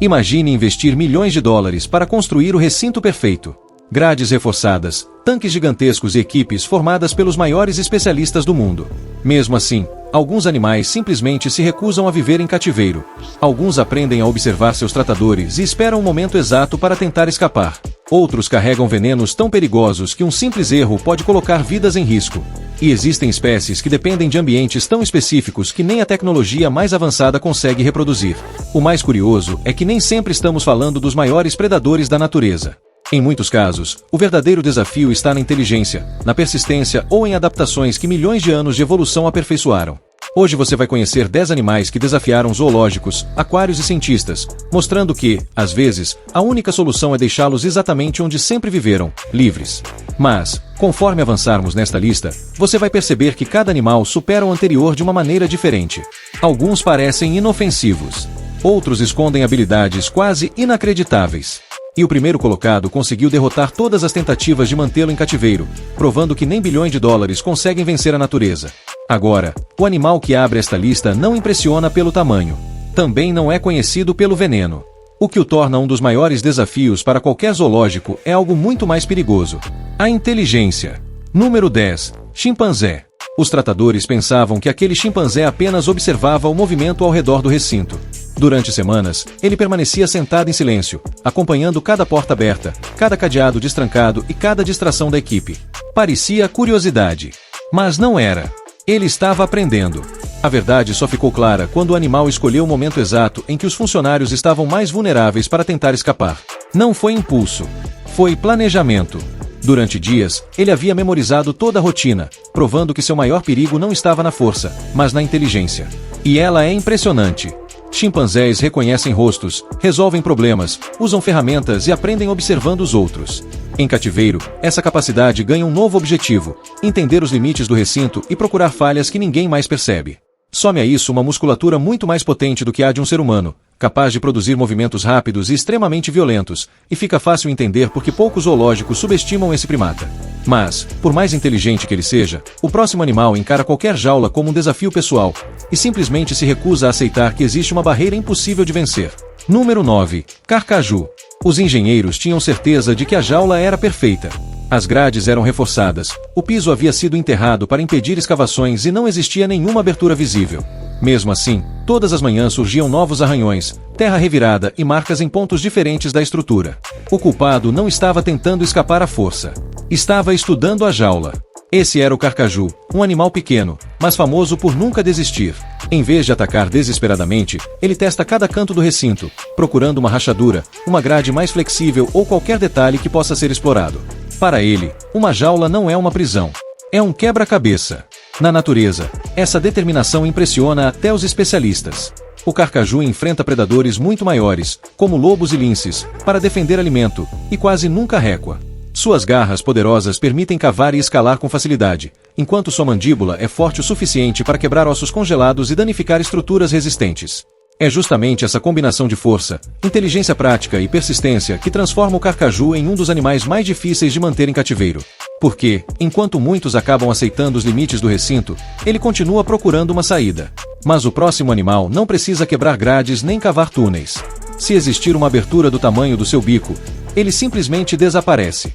Imagine investir milhões de dólares para construir o recinto perfeito. Grades reforçadas, tanques gigantescos e equipes formadas pelos maiores especialistas do mundo. Mesmo assim, alguns animais simplesmente se recusam a viver em cativeiro. Alguns aprendem a observar seus tratadores e esperam o momento exato para tentar escapar. Outros carregam venenos tão perigosos que um simples erro pode colocar vidas em risco. E existem espécies que dependem de ambientes tão específicos que nem a tecnologia mais avançada consegue reproduzir. O mais curioso é que nem sempre estamos falando dos maiores predadores da natureza. Em muitos casos, o verdadeiro desafio está na inteligência, na persistência ou em adaptações que milhões de anos de evolução aperfeiçoaram. Hoje você vai conhecer 10 animais que desafiaram zoológicos, aquários e cientistas, mostrando que, às vezes, a única solução é deixá-los exatamente onde sempre viveram, livres. Mas, conforme avançarmos nesta lista, você vai perceber que cada animal supera o anterior de uma maneira diferente. Alguns parecem inofensivos. Outros escondem habilidades quase inacreditáveis. E o primeiro colocado conseguiu derrotar todas as tentativas de mantê-lo em cativeiro, provando que nem bilhões de dólares conseguem vencer a natureza. Agora, o animal que abre esta lista não impressiona pelo tamanho. Também não é conhecido pelo veneno. O que o torna um dos maiores desafios para qualquer zoológico é algo muito mais perigoso: a inteligência. Número 10. Chimpanzé. Os tratadores pensavam que aquele chimpanzé apenas observava o movimento ao redor do recinto. Durante semanas, ele permanecia sentado em silêncio, acompanhando cada porta aberta, cada cadeado destrancado e cada distração da equipe. Parecia curiosidade. Mas não era. Ele estava aprendendo. A verdade só ficou clara quando o animal escolheu o momento exato em que os funcionários estavam mais vulneráveis para tentar escapar. Não foi impulso. Foi planejamento. Durante dias, ele havia memorizado toda a rotina, provando que seu maior perigo não estava na força, mas na inteligência. E ela é impressionante. Chimpanzés reconhecem rostos, resolvem problemas, usam ferramentas e aprendem observando os outros. Em cativeiro, essa capacidade ganha um novo objetivo: entender os limites do recinto e procurar falhas que ninguém mais percebe. Some a isso uma musculatura muito mais potente do que a de um ser humano, capaz de produzir movimentos rápidos e extremamente violentos, e fica fácil entender por que poucos zoológicos subestimam esse primata. Mas, por mais inteligente que ele seja, o próximo animal encara qualquer jaula como um desafio pessoal, e simplesmente se recusa a aceitar que existe uma barreira impossível de vencer. Número 9. Carcaju. Os engenheiros tinham certeza de que a jaula era perfeita. As grades eram reforçadas, o piso havia sido enterrado para impedir escavações e não existia nenhuma abertura visível. Mesmo assim, todas as manhãs surgiam novos arranhões, terra revirada e marcas em pontos diferentes da estrutura. O culpado não estava tentando escapar à força. Estava estudando a jaula. Esse era o carcaju, um animal pequeno, mas famoso por nunca desistir. Em vez de atacar desesperadamente, ele testa cada canto do recinto, procurando uma rachadura, uma grade mais flexível ou qualquer detalhe que possa ser explorado. Para ele, uma jaula não é uma prisão. É um quebra-cabeça. Na natureza, essa determinação impressiona até os especialistas. O carcaju enfrenta predadores muito maiores, como lobos e linces, para defender alimento, e quase nunca recua. Suas garras poderosas permitem cavar e escalar com facilidade, enquanto sua mandíbula é forte o suficiente para quebrar ossos congelados e danificar estruturas resistentes. É justamente essa combinação de força, inteligência prática e persistência que transforma o carcaju em um dos animais mais difíceis de manter em cativeiro. Porque, enquanto muitos acabam aceitando os limites do recinto, ele continua procurando uma saída. Mas o próximo animal não precisa quebrar grades nem cavar túneis. Se existir uma abertura do tamanho do seu bico, ele simplesmente desaparece.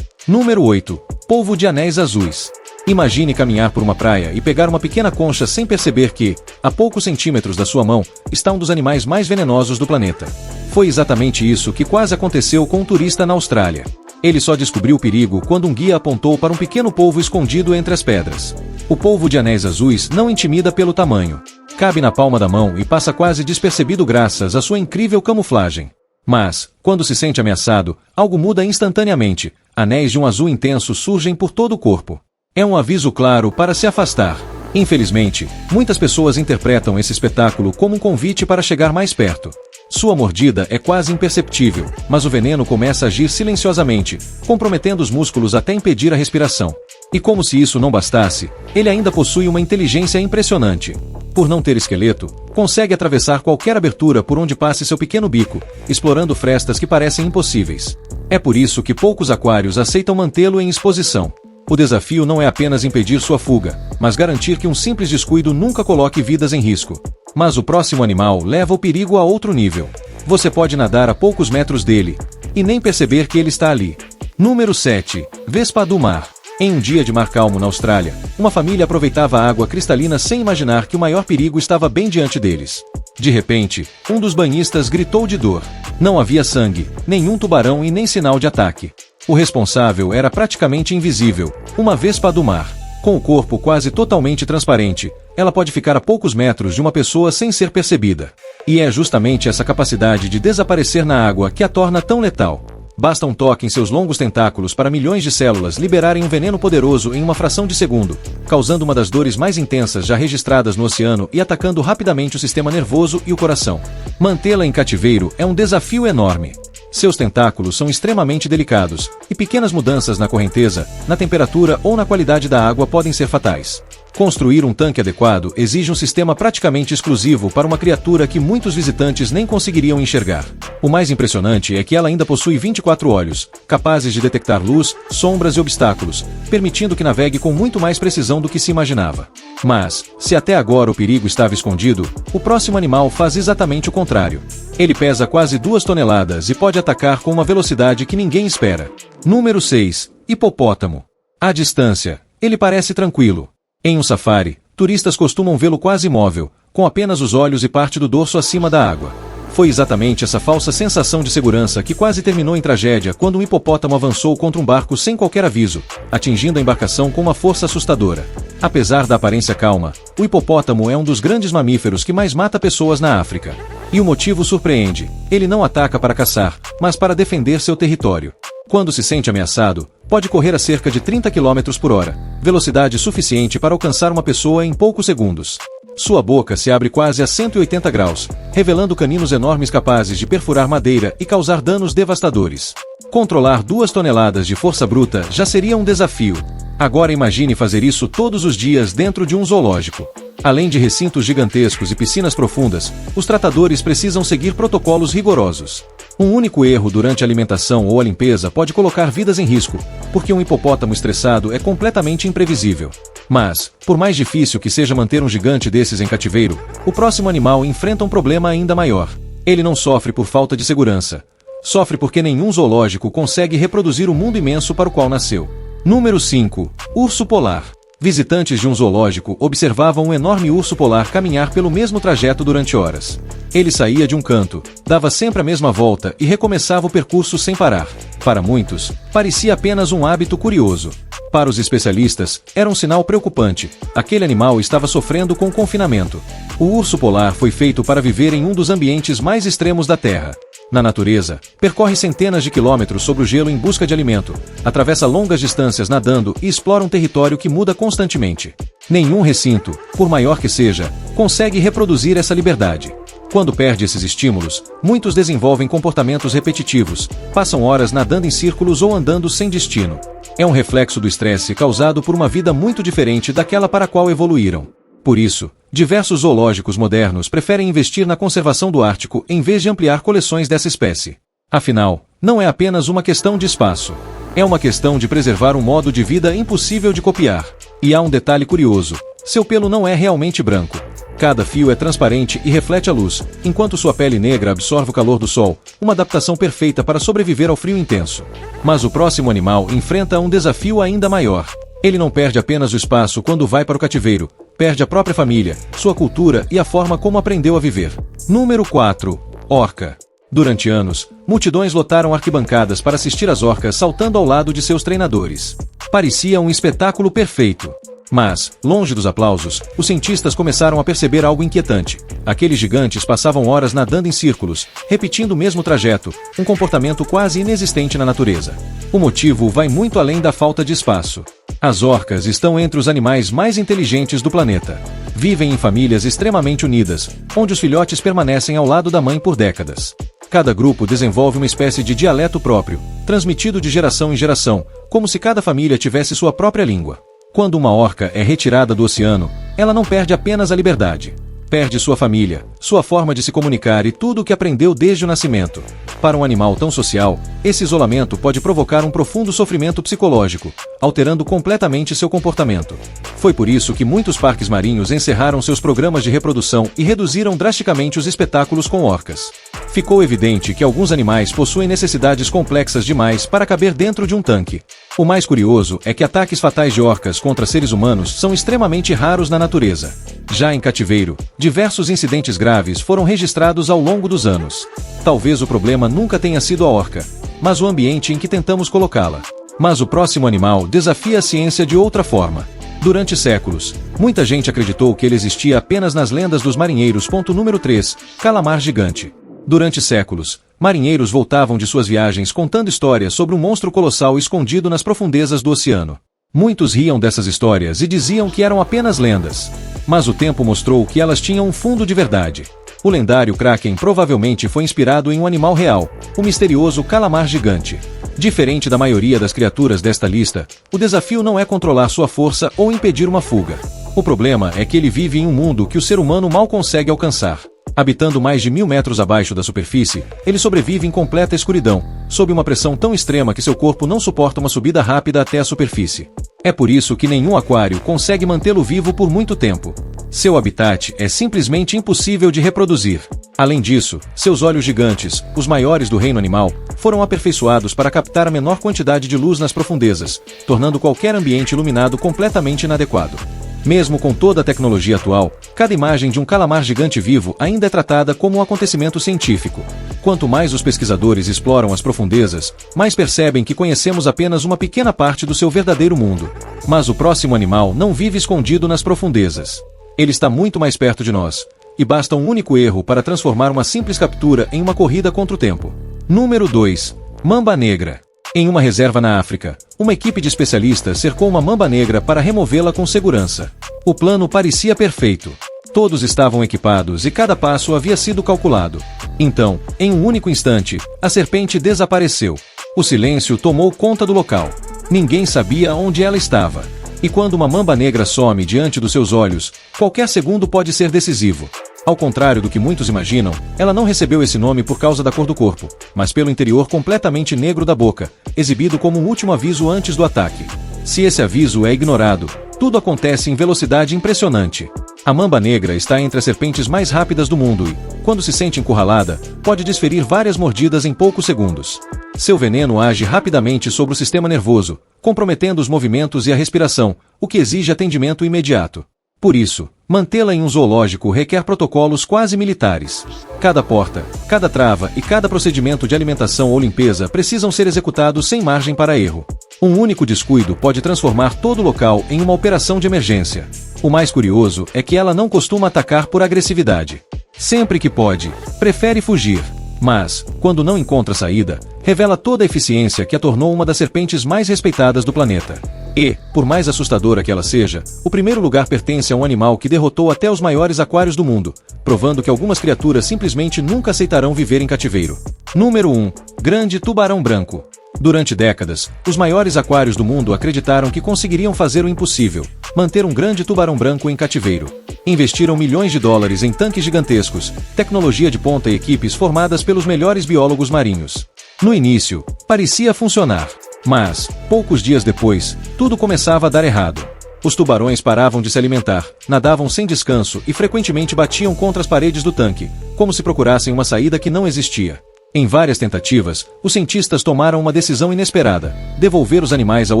Número 8. Polvo de anéis azuis. Imagine caminhar por uma praia e pegar uma pequena concha sem perceber que, a poucos centímetros da sua mão, está um dos animais mais venenosos do planeta. Foi exatamente isso que quase aconteceu com um turista na Austrália. Ele só descobriu o perigo quando um guia apontou para um pequeno polvo escondido entre as pedras. O polvo de anéis azuis não intimida pelo tamanho. Cabe na palma da mão e passa quase despercebido graças à sua incrível camuflagem. Mas, quando se sente ameaçado, algo muda instantaneamente. Anéis de um azul intenso surgem por todo o corpo. É um aviso claro para se afastar. Infelizmente, muitas pessoas interpretam esse espetáculo como um convite para chegar mais perto. Sua mordida é quase imperceptível, mas o veneno começa a agir silenciosamente, comprometendo os músculos até impedir a respiração. E como se isso não bastasse, ele ainda possui uma inteligência impressionante. Por não ter esqueleto, consegue atravessar qualquer abertura por onde passe seu pequeno bico, explorando frestas que parecem impossíveis. É por isso que poucos aquários aceitam mantê-lo em exposição. O desafio não é apenas impedir sua fuga, mas garantir que um simples descuido nunca coloque vidas em risco. Mas o próximo animal leva o perigo a outro nível. Você pode nadar a poucos metros dele e nem perceber que ele está ali. Número 7. Vespa do mar. Em um dia de mar calmo na Austrália, uma família aproveitava a água cristalina sem imaginar que o maior perigo estava bem diante deles. De repente, um dos banhistas gritou de dor. Não havia sangue, nenhum tubarão e nem sinal de ataque. O responsável era praticamente invisível, uma vespa do mar. Com o corpo quase totalmente transparente, ela pode ficar a poucos metros de uma pessoa sem ser percebida. E é justamente essa capacidade de desaparecer na água que a torna tão letal. Basta um toque em seus longos tentáculos para milhões de células liberarem um veneno poderoso em uma fração de segundo, causando uma das dores mais intensas já registradas no oceano e atacando rapidamente o sistema nervoso e o coração. Mantê-la em cativeiro é um desafio enorme. Seus tentáculos são extremamente delicados, e pequenas mudanças na correnteza, na temperatura ou na qualidade da água podem ser fatais. Construir um tanque adequado exige um sistema praticamente exclusivo para uma criatura que muitos visitantes nem conseguiriam enxergar. O mais impressionante é que ela ainda possui 24 olhos, capazes de detectar luz, sombras e obstáculos, permitindo que navegue com muito mais precisão do que se imaginava. Mas, se até agora o perigo estava escondido, o próximo animal faz exatamente o contrário. Ele pesa quase 2 toneladas e pode atacar com uma velocidade que ninguém espera. Número 6. Hipopótamo. À distância, ele parece tranquilo. Em um safari, turistas costumam vê-lo quase imóvel, com apenas os olhos e parte do dorso acima da água. Foi exatamente essa falsa sensação de segurança que quase terminou em tragédia quando um hipopótamo avançou contra um barco sem qualquer aviso, atingindo a embarcação com uma força assustadora. Apesar da aparência calma, o hipopótamo é um dos grandes mamíferos que mais mata pessoas na África. E o motivo surpreende: ele não ataca para caçar, mas para defender seu território. Quando se sente ameaçado, pode correr a cerca de 30 km por hora, velocidade suficiente para alcançar uma pessoa em poucos segundos. Sua boca se abre quase a 180 graus, revelando caninos enormes capazes de perfurar madeira e causar danos devastadores. Controlar 2 toneladas de força bruta já seria um desafio. Agora imagine fazer isso todos os dias dentro de um zoológico. Além de recintos gigantescos e piscinas profundas, os tratadores precisam seguir protocolos rigorosos. Um único erro durante a alimentação ou a limpeza pode colocar vidas em risco, porque um hipopótamo estressado é completamente imprevisível. Mas, por mais difícil que seja manter um gigante desses em cativeiro, o próximo animal enfrenta um problema ainda maior. Ele não sofre por falta de segurança. Sofre porque nenhum zoológico consegue reproduzir o mundo imenso para o qual nasceu. Número 5. Urso polar. Visitantes de um zoológico observavam um enorme urso polar caminhar pelo mesmo trajeto durante horas. Ele saía de um canto, dava sempre a mesma volta e recomeçava o percurso sem parar. Para muitos, parecia apenas um hábito curioso. Para os especialistas, era um sinal preocupante. Aquele animal estava sofrendo com o confinamento. O urso polar foi feito para viver em um dos ambientes mais extremos da Terra. Na natureza, percorre centenas de quilômetros sobre o gelo em busca de alimento, atravessa longas distâncias nadando e explora um território que muda constantemente. Nenhum recinto, por maior que seja, consegue reproduzir essa liberdade. Quando perde esses estímulos, muitos desenvolvem comportamentos repetitivos, passam horas nadando em círculos ou andando sem destino. É um reflexo do estresse causado por uma vida muito diferente daquela para a qual evoluíram. Por isso, diversos zoológicos modernos preferem investir na conservação do Ártico em vez de ampliar coleções dessa espécie. Afinal, não é apenas uma questão de espaço. É uma questão de preservar um modo de vida impossível de copiar. E há um detalhe curioso: seu pelo não é realmente branco. Cada fio é transparente e reflete a luz, enquanto sua pele negra absorve o calor do sol, uma adaptação perfeita para sobreviver ao frio intenso. Mas o próximo animal enfrenta um desafio ainda maior. Ele não perde apenas o espaço quando vai para o cativeiro, perde a própria família, sua cultura e a forma como aprendeu a viver. Número 4. Orca. Durante anos, multidões lotaram arquibancadas para assistir às orcas saltando ao lado de seus treinadores. Parecia um espetáculo perfeito. Mas, longe dos aplausos, os cientistas começaram a perceber algo inquietante. Aqueles gigantes passavam horas nadando em círculos, repetindo o mesmo trajeto, um comportamento quase inexistente na natureza. O motivo vai muito além da falta de espaço. As orcas estão entre os animais mais inteligentes do planeta. Vivem em famílias extremamente unidas, onde os filhotes permanecem ao lado da mãe por décadas. Cada grupo desenvolve uma espécie de dialeto próprio, transmitido de geração em geração, como se cada família tivesse sua própria língua. Quando uma orca é retirada do oceano, ela não perde apenas a liberdade. Perde sua família, sua forma de se comunicar e tudo o que aprendeu desde o nascimento. Para um animal tão social, esse isolamento pode provocar um profundo sofrimento psicológico, alterando completamente seu comportamento. Foi por isso que muitos parques marinhos encerraram seus programas de reprodução e reduziram drasticamente os espetáculos com orcas. Ficou evidente que alguns animais possuem necessidades complexas demais para caber dentro de um tanque. O mais curioso é que ataques fatais de orcas contra seres humanos são extremamente raros na natureza. Já em cativeiro, diversos incidentes graves foram registrados ao longo dos anos. Talvez o problema nunca tenha sido a orca, mas o ambiente em que tentamos colocá-la. Mas o próximo animal desafia a ciência de outra forma. Durante séculos, muita gente acreditou que ele existia apenas nas lendas dos marinheiros. Número 3, calamar gigante. Durante séculos, marinheiros voltavam de suas viagens contando histórias sobre um monstro colossal escondido nas profundezas do oceano. Muitos riam dessas histórias e diziam que eram apenas lendas. Mas o tempo mostrou que elas tinham um fundo de verdade. O lendário Kraken provavelmente foi inspirado em um animal real, o misterioso calamar gigante. Diferente da maioria das criaturas desta lista, o desafio não é controlar sua força ou impedir uma fuga. O problema é que ele vive em um mundo que o ser humano mal consegue alcançar. Habitando mais de 1000 metros abaixo da superfície, ele sobrevive em completa escuridão, sob uma pressão tão extrema que seu corpo não suporta uma subida rápida até a superfície. É por isso que nenhum aquário consegue mantê-lo vivo por muito tempo. Seu habitat é simplesmente impossível de reproduzir. Além disso, seus olhos gigantes, os maiores do reino animal, foram aperfeiçoados para captar a menor quantidade de luz nas profundezas, tornando qualquer ambiente iluminado completamente inadequado. Mesmo com toda a tecnologia atual, cada imagem de um calamar gigante vivo ainda é tratada como um acontecimento científico. Quanto mais os pesquisadores exploram as profundezas, mais percebem que conhecemos apenas uma pequena parte do seu verdadeiro mundo. Mas o próximo animal não vive escondido nas profundezas. Ele está muito mais perto de nós, e basta um único erro para transformar uma simples captura em uma corrida contra o tempo. Número 2. Mamba negra. Em uma reserva na África, uma equipe de especialistas cercou uma mamba negra para removê-la com segurança. O plano parecia perfeito. Todos estavam equipados e cada passo havia sido calculado. Então, em um único instante, a serpente desapareceu. O silêncio tomou conta do local. Ninguém sabia onde ela estava. E quando uma mamba negra some diante dos seus olhos, qualquer segundo pode ser decisivo. Ao contrário do que muitos imaginam, ela não recebeu esse nome por causa da cor do corpo, mas pelo interior completamente negro da boca, exibido como um último aviso antes do ataque. Se esse aviso é ignorado, tudo acontece em velocidade impressionante. A mamba negra está entre as serpentes mais rápidas do mundo e, quando se sente encurralada, pode desferir várias mordidas em poucos segundos. Seu veneno age rapidamente sobre o sistema nervoso, comprometendo os movimentos e a respiração, o que exige atendimento imediato. Por isso, mantê-la em um zoológico requer protocolos quase militares. Cada porta, cada trava e cada procedimento de alimentação ou limpeza precisam ser executados sem margem para erro. Um único descuido pode transformar todo o local em uma operação de emergência. O mais curioso é que ela não costuma atacar por agressividade. Sempre que pode, prefere fugir. Mas, quando não encontra saída, revela toda a eficiência que a tornou uma das serpentes mais respeitadas do planeta. E, por mais assustadora que ela seja, o primeiro lugar pertence a um animal que derrotou até os maiores aquários do mundo, provando que algumas criaturas simplesmente nunca aceitarão viver em cativeiro. Número 1. Grande tubarão branco. Durante décadas, os maiores aquários do mundo acreditaram que conseguiriam fazer o impossível, manter um grande tubarão branco em cativeiro. Investiram milhões de dólares em tanques gigantescos, tecnologia de ponta e equipes formadas pelos melhores biólogos marinhos. No início, parecia funcionar. Mas, poucos dias depois, tudo começava a dar errado. Os tubarões paravam de se alimentar, nadavam sem descanso e frequentemente batiam contra as paredes do tanque, como se procurassem uma saída que não existia. Em várias tentativas, os cientistas tomaram uma decisão inesperada: devolver os animais ao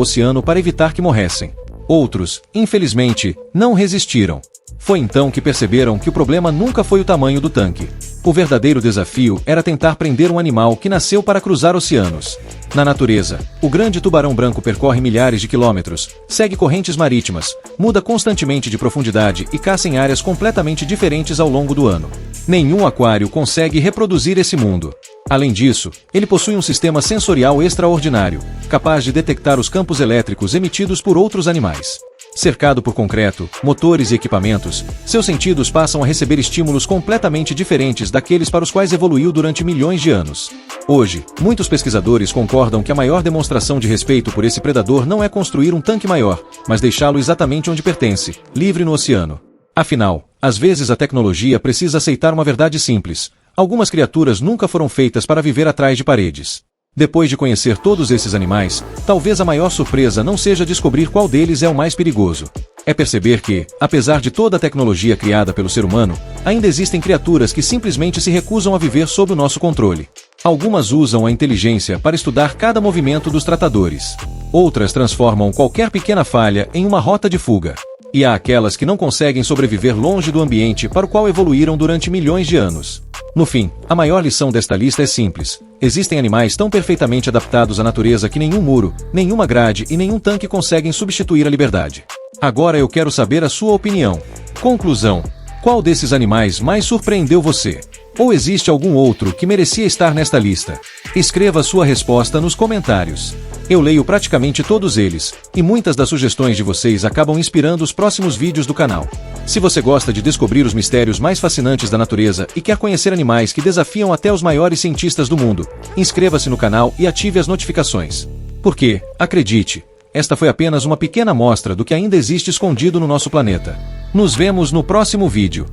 oceano para evitar que morressem. Outros, infelizmente, não resistiram. Foi então que perceberam que o problema nunca foi o tamanho do tanque. O verdadeiro desafio era tentar prender um animal que nasceu para cruzar oceanos. Na natureza, o grande tubarão branco percorre milhares de quilômetros, segue correntes marítimas, muda constantemente de profundidade e caça em áreas completamente diferentes ao longo do ano. Nenhum aquário consegue reproduzir esse mundo. Além disso, ele possui um sistema sensorial extraordinário, capaz de detectar os campos elétricos emitidos por outros animais. Cercado por concreto, motores e equipamentos, seus sentidos passam a receber estímulos completamente diferentes daqueles para os quais evoluiu durante milhões de anos. Hoje, muitos pesquisadores concordam que a maior demonstração de respeito por esse predador não é construir um tanque maior, mas deixá-lo exatamente onde pertence, livre no oceano. Afinal, às vezes a tecnologia precisa aceitar uma verdade simples: algumas criaturas nunca foram feitas para viver atrás de paredes. Depois de conhecer todos esses animais, talvez a maior surpresa não seja descobrir qual deles é o mais perigoso. É perceber que, apesar de toda a tecnologia criada pelo ser humano, ainda existem criaturas que simplesmente se recusam a viver sob o nosso controle. Algumas usam a inteligência para estudar cada movimento dos tratadores. Outras transformam qualquer pequena falha em uma rota de fuga. E há aquelas que não conseguem sobreviver longe do ambiente para o qual evoluíram durante milhões de anos. No fim, a maior lição desta lista é simples. Existem animais tão perfeitamente adaptados à natureza que nenhum muro, nenhuma grade e nenhum tanque conseguem substituir a liberdade. Agora eu quero saber a sua opinião. Conclusão: qual desses animais mais surpreendeu você? Ou existe algum outro que merecia estar nesta lista? Escreva sua resposta nos comentários. Eu leio praticamente todos eles, e muitas das sugestões de vocês acabam inspirando os próximos vídeos do canal. Se você gosta de descobrir os mistérios mais fascinantes da natureza e quer conhecer animais que desafiam até os maiores cientistas do mundo, inscreva-se no canal e ative as notificações. Porque, acredite, esta foi apenas uma pequena amostra do que ainda existe escondido no nosso planeta. Nos vemos no próximo vídeo.